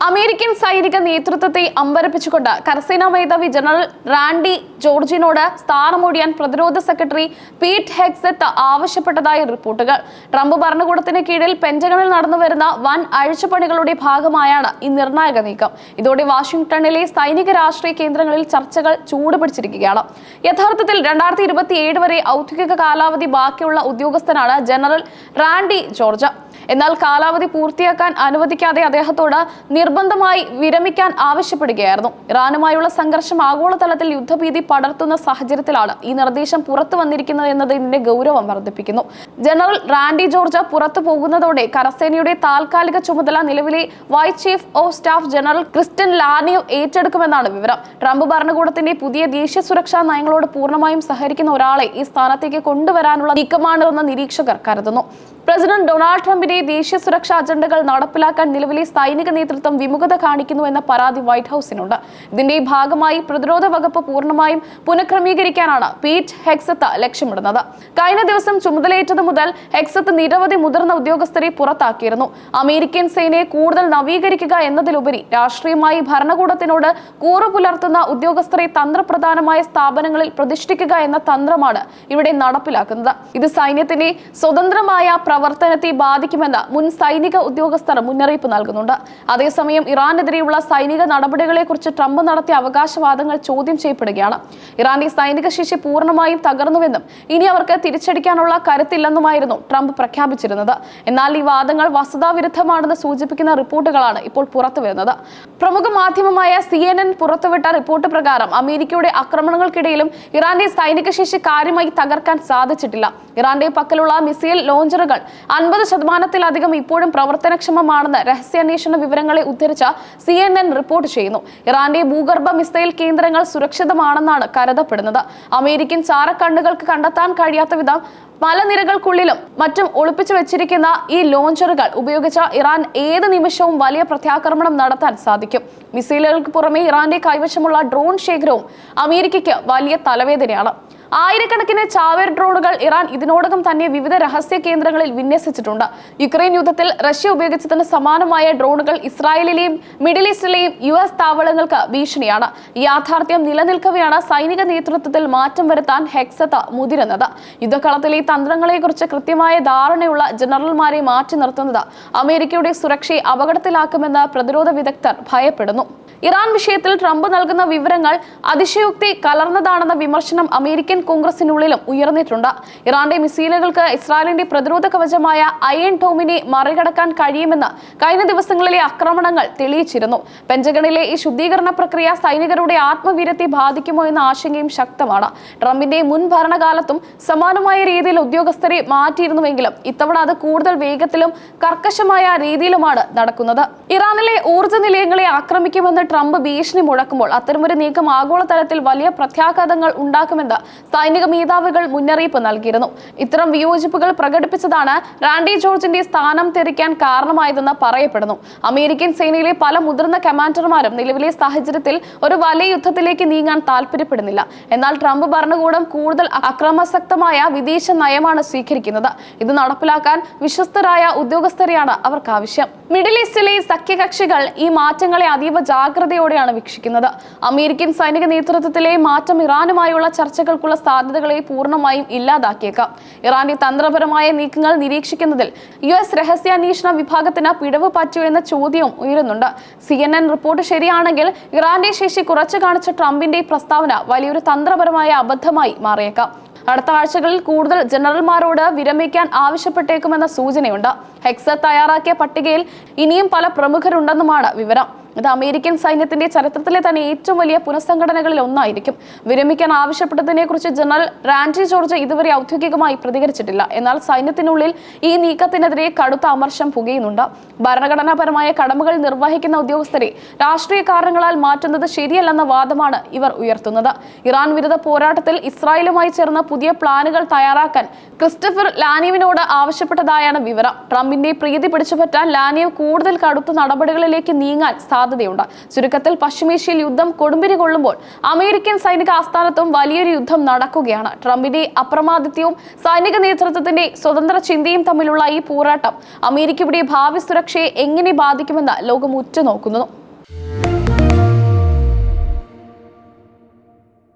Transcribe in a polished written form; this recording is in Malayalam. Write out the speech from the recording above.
അമേരിക്കൻ സൈനിക നേതൃത്വത്തെ അമ്പരപ്പിച്ചുകൊണ്ട് കരസേനാ മേധാവി ജനറൽ റാൻഡി ജോർജിനോട് സ്ഥാനമൊഴിയാൻ പ്രതിരോധ സെക്രട്ടറി പീറ്റ് ഹെഗ്സെത്ത് ആവശ്യപ്പെട്ടതായി റിപ്പോർട്ടുകൾ. ട്രംപ് ഭരണകൂടത്തിന് കീഴിൽ പെന്റഗണിൽ നടന്നുവരുന്ന വൻ അഴിച്ചുപണികളുടെ ഭാഗമായാണ് ഈ നിർണായക നീക്കം. ഇതോടെ വാഷിംഗ്ടണിലെ സൈനിക രാഷ്ട്രീയ കേന്ദ്രങ്ങളിൽ ചർച്ചകൾ ചൂടുപിടിച്ചിരിക്കുകയാണ്. യഥാർത്ഥത്തിൽ 2027 വരെ ഔദ്യോഗിക കാലാവധി ബാക്കിയുള്ള ഉദ്യോഗസ്ഥനാണ് ജനറൽ റാൻഡി ജോർജ്. എന്നാൽ കാലാവധി പൂർത്തിയാക്കാൻ അനുവദിക്കാതെ അദ്ദേഹത്തോട് നിർബന്ധമായി വിരമിക്കാൻ ആവശ്യപ്പെടുകയായിരുന്നു. ഇറാനുമായുള്ള സംഘർഷം ആഗോളതലത്തിൽ യുദ്ധഭീതി പടർത്തുന്ന സാഹചര്യത്തിലാണ് ഈ നിർദ്ദേശം പുറത്തു വന്നിരിക്കുന്നത് എന്നത് ഇതിന്റെ ഗൗരവം വർദ്ധിപ്പിക്കുന്നു. ജനറൽ റാൻഡി ജോർജ് പുറത്തു പോകുന്നതോടെ കരസേനയുടെ താൽക്കാലിക ചുമതല നിലവിലെ vice chief of staff general Christian LaNeve ഏറ്റെടുക്കുമെന്നാണ് വിവരം. ട്രംപ് ഭരണകൂടത്തിന്റെ പുതിയ ദേശീയ സുരക്ഷാ നയങ്ങളോട് പൂർണ്ണമായും സഹകരിക്കുന്ന ഒരാളെ ഈ സ്ഥാനത്തേക്ക് കൊണ്ടുവരാനുള്ള നീക്കമാണെന്ന് നിരീക്ഷകർ കരുതുന്നു. പ്രസിഡന്റ് ഡൊണാൾഡ് ട്രംപിന്റെ ദേശീയ സുരക്ഷാ അജണ്ടകൾ നടപ്പിലാക്കാൻ നിലവിലെ സൈനിക നേതൃത്വം വിമുഖത കാണിക്കുന്നു എന്ന പരാതി വൈറ്റ് ഹൌസിനുണ്ട്. ഇതിന്റെ ഭാഗമായി പ്രതിരോധ വകുപ്പ് പൂർണ്ണമായും പുനഃക്രമീകരിക്കാനാണ് പീറ്റ് ഹെഗ്സെത്ത് ലക്ഷ്യമിടുന്നത്. കഴിഞ്ഞ ദിവസം ചുമതലയേറ്റതു മുതൽ ഹെഗ്സെത്ത് നിരവധി മുതിർന്ന ഉദ്യോഗസ്ഥരെ പുറത്താക്കിയിരുന്നു. അമേരിക്കൻ സേനയെ കൂടുതൽ നവീകരിക്കുക എന്നതിലുപരി രാഷ്ട്രീയമായി ഭരണകൂടത്തിനോട് കൂറു പുലർത്തുന്ന ഉദ്യോഗസ്ഥരെ തന്ത്രപ്രധാനമായ സ്ഥാപനങ്ങളിൽ പ്രതിഷ്ഠിക്കുക എന്ന തന്ത്രമാണ് ഇവിടെ നടപ്പിലാക്കുന്നത്. ഇത് സൈന്യത്തിന്റെ സ്വതന്ത്രമായ പ്രവർത്തനത്തെ ബാധിക്കുമെന്ന് മുൻ സൈനിക ഉദ്യോഗസ്ഥർ മുന്നറിയിപ്പ് നൽകുന്നുണ്ട്. അതേസമയം ഇറാനെതിരെയുള്ള സൈനിക നടപടികളെക്കുറിച്ച് ട്രംപ് നടത്തിയ അവകാശവാദങ്ങൾ ചോദ്യം ചെയ്യപ്പെടുകയാണ്. ഇറാന്റെ സൈനിക ശേഷി പൂർണ്ണമായും തകർന്നുവെന്നും ഇനി അവർക്ക് തിരിച്ചടിക്കാനുള്ള കരുത്തില്ലെന്നുമായിരുന്നു ട്രംപ് പ്രഖ്യാപിച്ചിരുന്നത്. എന്നാൽ ഈ വാദങ്ങൾ വസ്തുതാവിരുദ്ധമാണെന്ന് സൂചിപ്പിക്കുന്ന റിപ്പോർട്ടുകളാണ് ഇപ്പോൾ പുറത്തുവരുന്നത്. പ്രമുഖ മാധ്യമമായ CNN പുറത്തുവിട്ട റിപ്പോർട്ട് പ്രകാരം അമേരിക്കയുടെ ആക്രമണങ്ങൾക്കിടയിലും ഇറാന്റെ സൈനിക ശേഷി കാര്യമായി തകർക്കാൻ സാധിച്ചിട്ടില്ല. ഇറാന്റെ പക്കലുള്ള മിസൈൽ ലോഞ്ചറുകൾ 50% ഇപ്പോഴും പ്രവർത്തനക്ഷമമാണെന്ന് രഹസ്യാന്വേഷണ വിവരങ്ങളെ ഉദ്ധരിച്ച CNN റിപ്പോർട്ട് ചെയ്യുന്നു. ഇറാന്റെ ഭൂഗർഭ മിസൈൽ കേന്ദ്രങ്ങൾ സുരക്ഷിതമാണെന്നാണ് കരുതപ്പെടുന്നത്. അമേരിക്കൻ ചാരക്കണ്ണുകൾക്ക് കണ്ടെത്താൻ കഴിയാത്ത വിധം മലനിരകൾക്കുള്ളിലും മറ്റും ഒളിപ്പിച്ചു വെച്ചിരിക്കുന്ന ഈ ലോഞ്ചറുകൾ ഉപയോഗിച്ച ഇറാൻ ഏത് നിമിഷവും വലിയ പ്രത്യാക്രമണം നടത്താൻ സാധിക്കും. മിസൈലുകൾക്ക് പുറമെ ഇറാന്റെ കൈവശമുള്ള ഡ്രോൺ ശേഖരവും അമേരിക്കയ്ക്ക് വലിയ തലവേദനയാണ്. ആയിരക്കണക്കിന് ചാവേർ ഡ്രോണുകൾ ഇറാൻ ഇതിനോടകം തന്നെ വിവിധ രഹസ്യ കേന്ദ്രങ്ങളിൽ വിന്യസിച്ചിട്ടുണ്ട്. യുക്രൈൻ യുദ്ധത്തിൽ റഷ്യ ഉപയോഗിച്ചതിന് സമാനമായ ഡ്രോണുകൾ ഇസ്രായേലിലെയും മിഡിൽ ഈസ്റ്റിലെയും US താവളങ്ങൾക്ക് ഭീഷണിയാണ്. ഈ യാഥാർത്ഥ്യം നിലനിൽക്കവെയാണ് സൈനിക നേതൃത്വത്തിൽ മാറ്റം വരുത്താൻ ഹെഗ്സെത്ത് മുതിരുന്നത്. യുദ്ധകളത്തിലെ തന്ത്രങ്ങളെക്കുറിച്ച് കൃത്യമായ ധാരണയുള്ള ജനറൽമാരെ മാറ്റി നിർത്തുന്നത് അമേരിക്കയുടെ സുരക്ഷയെ അപകടത്തിലാക്കുമെന്ന് പ്രതിരോധ വിദഗ്ധർ ഭയപ്പെടുന്നു. ഇറാൻ വിഷയത്തിൽ ട്രംപ് നൽകുന്ന വിവരങ്ങൾ അതിശയോക്തി കലർന്നതാണെന്ന വിമർശനം അമേരിക്കൻ കോൺഗ്രസിനുള്ളിലും ഉയർന്നിട്ടുണ്ട്. ഇറാന്റെ മിസൈലുകൾക്ക് ഇസ്രായേലിന്റെ പ്രതിരോധ കവചമായ അയൺ ഡോമിനെ മറികടക്കാൻ കഴിയുമെന്ന് കഴിഞ്ഞ ദിവസങ്ങളിലെ ആക്രമണങ്ങൾ തെളിയിച്ചിരുന്നു. പെന്റഗണിലെ ഈ ശുദ്ധീകരണ പ്രക്രിയ സൈനികരുടെ ആത്മവീര്യത്തെ ബാധിക്കുമോ എന്ന ആശങ്കയും ശക്തമാണ്. ട്രംപിന്റെ മുൻ ഭരണകാലത്തും സമാനമായ രീതിയിൽ ഉദ്യോഗസ്ഥരെ മാറ്റിയിരുന്നുവെങ്കിലും ഇത്തവണ അത് കൂടുതൽ വേഗത്തിലും കർക്കശമായ രീതിയിലുമാണ് നടക്കുന്നത്. ഇറാനിലെ ഊർജ്ജ നിലയങ്ങളെ ആക്രമിക്കുമെന്ന് ട്രംപ് ഭീഷണി മുഴക്കുമ്പോൾ അത്തരമൊരു നീക്കം ആഗോളതലത്തിൽ വലിയ പ്രത്യാഘാതങ്ങൾ ഉണ്ടാക്കുമെന്ന് സൈനിക മേധാവികൾ മുന്നറിയിപ്പ് നൽകിയിരുന്നു. ഇത്തരം വിയോജിപ്പുകൾ പ്രകടിപ്പിച്ചതാണ് റാൻഡി ജോർജിന്റെ സ്ഥാനം തെറിക്കാൻ കാരണമായതെന്ന് പറയപ്പെടുന്നു. അമേരിക്കൻ സേനയിലെ പല മുതിർന്ന കമാൻഡർമാരും നിലവിലെ സാഹചര്യത്തിൽ ഒരു വലിയ യുദ്ധത്തിലേക്ക് നീങ്ങാൻ താല്പര്യപ്പെടുന്നില്ല. എന്നാൽ ട്രംപ് ഭരണകൂടം കൂടുതൽ അക്രമാസക്തമായ വിദേശ നയമാണ് സ്വീകരിക്കുന്നത്. ഇത് നടപ്പിലാക്കാൻ വിശ്വസ്തരായ ഉദ്യോഗസ്ഥരെയാണ് അവർക്ക് ആവശ്യം. മിഡിൽ ഈസ്റ്റിലെ സഖ്യകക്ഷികൾ ഈ മാറ്റങ്ങളെ അതീവ ജാഗ്രതയോടെയാണ് വീക്ഷിക്കുന്നത്. അമേരിക്കൻ സൈനിക നേതൃത്വത്തിലെ മാറ്റം ഇറാനുമായുള്ള ചർച്ചകൾക്കുള്ള സാധ്യതകളെ പൂർണ്ണമായും ഇല്ലാതാക്കിയേക്കാം. ഇറാന്റെ തന്ത്രപരമായ നീക്കങ്ങൾ നിരീക്ഷിക്കുന്നതിൽ US രഹസ്യാന്വേഷണ വിഭാഗത്തിന് പിഴവ് പറ്റിയോ എന്ന ചോദ്യവും ഉയരുന്നുണ്ട്. CNN റിപ്പോർട്ട് ശരിയാണെങ്കിൽ ഇറാന്റെ ശേഷി കുറച്ചു കാണിച്ച ട്രംപിന്റെ പ്രസ്താവന വലിയൊരു തന്ത്രപരമായ അബദ്ധമായി മാറിയേക്കാം. അടുത്ത ആഴ്ചകളിൽ കൂടുതൽ ജനറൽമാരോട് വിരമിക്കാൻ ആവശ്യപ്പെട്ടേക്കുമെന്ന സൂചനയുണ്ട്. ഹെഗ്സെത്ത് തയ്യാറാക്കിയ പട്ടികയിൽ ഇനിയും പല പ്രമുഖരുണ്ടെന്നുമാണ് വിവരം. ഇത് അമേരിക്കൻ സൈന്യത്തിന്റെ ചരിത്രത്തിലെ തന്നെ ഏറ്റവും വലിയ പുനഃസംഘടനകളിൽ ഒന്നായിരിക്കും. വിരമിക്കാൻ ആവശ്യപ്പെട്ടതിനെ കുറിച്ച് ജനറൽ റാൻഡി ജോർജ് ഇതുവരെ ഔദ്യോഗികമായി പ്രതികരിച്ചിട്ടില്ല. എന്നാൽ സൈന്യത്തിനുള്ളിൽ ഈ നീക്കത്തിനെതിരെ കടുത്ത അമർഷം പുകയുന്നുണ്ട്. ഭരണഘടനാപരമായ കടമകൾ നിർവഹിക്കുന്ന ഉദ്യോഗസ്ഥരെ രാഷ്ട്രീയ കാരണങ്ങളാൽ മാറ്റുന്നത് ശരിയല്ലെന്ന വാദമാണ് ഇവർ ഉയർത്തുന്നത്. ഇറാൻ വിരുദ്ധ പോരാട്ടത്തിൽ ഇസ്രായേലുമായി ചേർന്ന് പുതിയ പ്ലാനുകൾ തയ്യാറാക്കാൻ ക്രിസ്റ്റഫർ ലാനിവിനോട് ആവശ്യപ്പെട്ടതായാണ് വിവരം. ട്രംപിന്റെ പ്രീതി പിടിച്ചുപറ്റാൻ ലാനിവ് കൂടുതൽ കടുത്ത നടപടികളിലേക്ക് നീങ്ങാൻ സാധ്യതയുണ്ട്. ചുരുക്കത്തിൽ പശ്ചിമേഷ്യയിൽ യുദ്ധം കൊടുമ്പിരി കൊള്ളുമ്പോൾ അമേരിക്കൻ സൈനിക ആസ്ഥാനത്തും വലിയൊരു യുദ്ധം നടക്കുകയാണ്. ട്രംപിന്റെ അപ്രമാദിത്യവും സൈനിക നേതൃത്വത്തിന്റെ സ്വതന്ത്ര ചിന്തയും തമ്മിലുള്ള ഈ പോരാട്ടം അമേരിക്കയുടെ ഭാവി സുരക്ഷയെ എങ്ങനെ ബാധിക്കുമെന്ന് ലോകം ഉറ്റുനോക്കുന്നു.